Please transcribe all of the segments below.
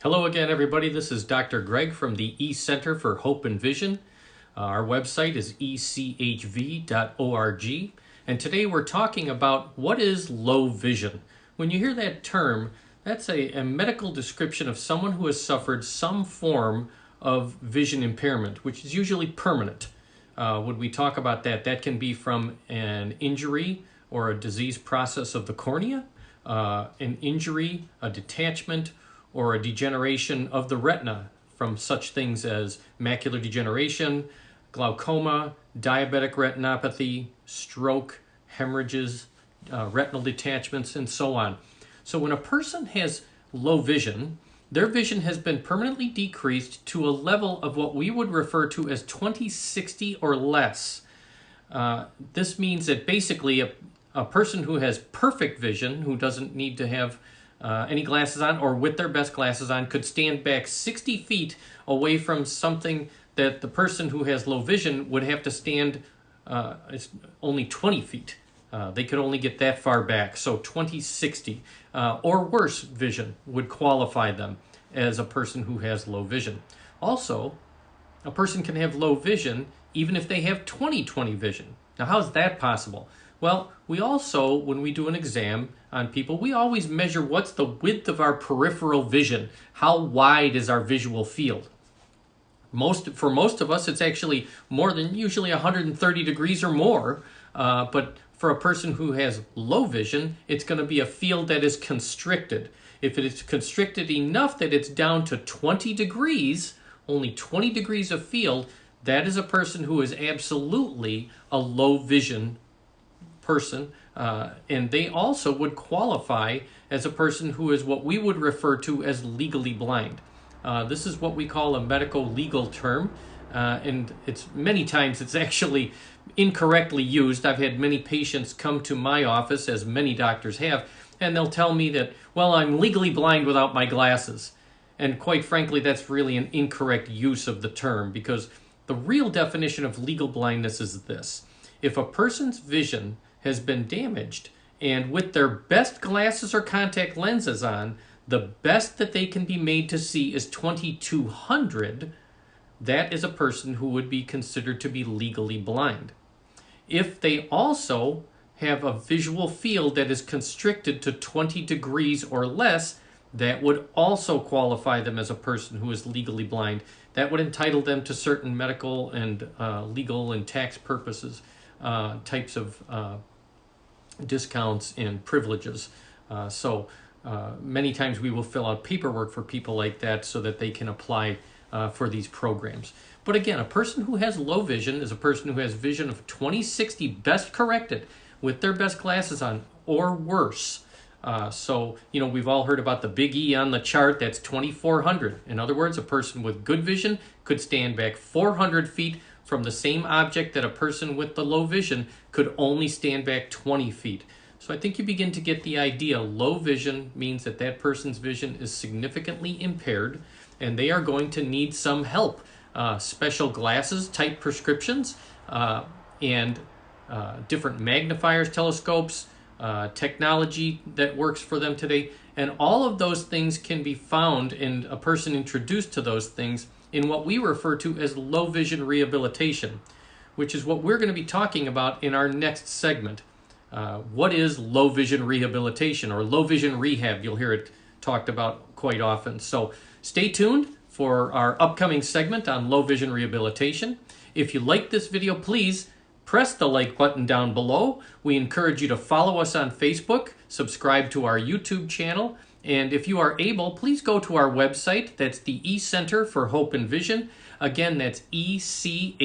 Hello again, everybody. This is Dr. Gregg from the eCenter for Hope and Vision. Our website is echv.org. And today we're talking about what is low vision. When you hear that term, that's a medical description of someone who has suffered some form of vision impairment, which is usually permanent. When we talk about that, that can be from an injury or a disease process of the cornea, an injury, a detachment, or a degeneration of the retina from such things as macular degeneration, glaucoma, diabetic retinopathy, stroke, hemorrhages, retinal detachments, and so on. So when a person has low vision, their vision has been permanently decreased to a level of what we would refer to as 20/60 or less. This means that basically a person who has perfect vision, who doesn't need to have any glasses on, or with their best glasses on, could stand back 60 feet away from something that the person who has low vision would have to stand it's only 20 feet. They could only get that far back, so 20/60 or worse vision would qualify them as a person who has low vision. Also, a person can have low vision even if they have 20/20 vision. Now, how is that possible? Well, we also, when we do an exam on people, we always measure what's the width of our peripheral vision. How wide is our visual field? For most of us, it's actually more than usually 130 degrees or more. But for a person who has low vision, it's going to be a field that is constricted. If it is constricted enough that it's down to 20 degrees, only 20 degrees of field, that is a person who is absolutely a low vision person, and they also would qualify as a person who is what we would refer to as legally blind. This is what we call a medical legal term, and many times it's actually incorrectly used. I've had many patients come to my office, as many doctors have, and they'll tell me that, well, I'm legally blind without my glasses. And quite frankly, that's really an incorrect use of the term, because the real definition of legal blindness is this: if a person's vision has been damaged, and with their best glasses or contact lenses on, the best that they can be made to see is 2200, that is a person who would be considered to be legally blind. If they also have a visual field that is constricted to 20 degrees or less, that would also qualify them as a person who is legally blind. That would entitle them to certain medical and legal and tax purposes, types of discounts and privileges. Many times we will fill out paperwork for people like that so that they can apply for these programs. But again, a person who has low vision is a person who has vision of 20/60 best corrected with their best glasses on or worse. We've all heard about the big E on the chart. That's 2400. In other words, a person with good vision could stand back 400 feet from the same object that a person with the low vision could only stand back 20 feet. So I think you begin to get the idea. Low vision means that that person's vision is significantly impaired, and they are going to need some help. Special glasses, type prescriptions, and different magnifiers, telescopes, technology that works for them today. And all of those things can be found in a person introduced to those things in what we refer to as low vision rehabilitation, which is what we're going to be talking about in our next segment. What is low vision rehabilitation, or low vision rehab? You'll hear it talked about quite often. So stay tuned for our upcoming segment on low vision rehabilitation. If you like this video, please press the like button down below. We encourage you to follow us on Facebook, subscribe to our YouTube channel, and if you are able, please go to our website. That's the eCenter for Hope and Vision. Again, that's echv.org.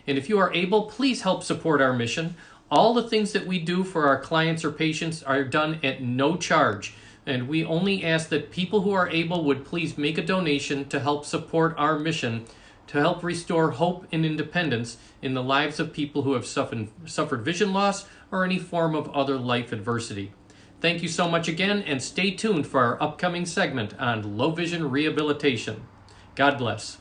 And if you are able, please help support our mission. All the things that we do for our clients or patients are done at no charge. And we only ask that people who are able would please make a donation to help support our mission, to help restore hope and independence in the lives of people who have suffered vision loss or any form of other life adversity. Thank you so much again, and stay tuned for our upcoming segment on low vision rehabilitation. God bless.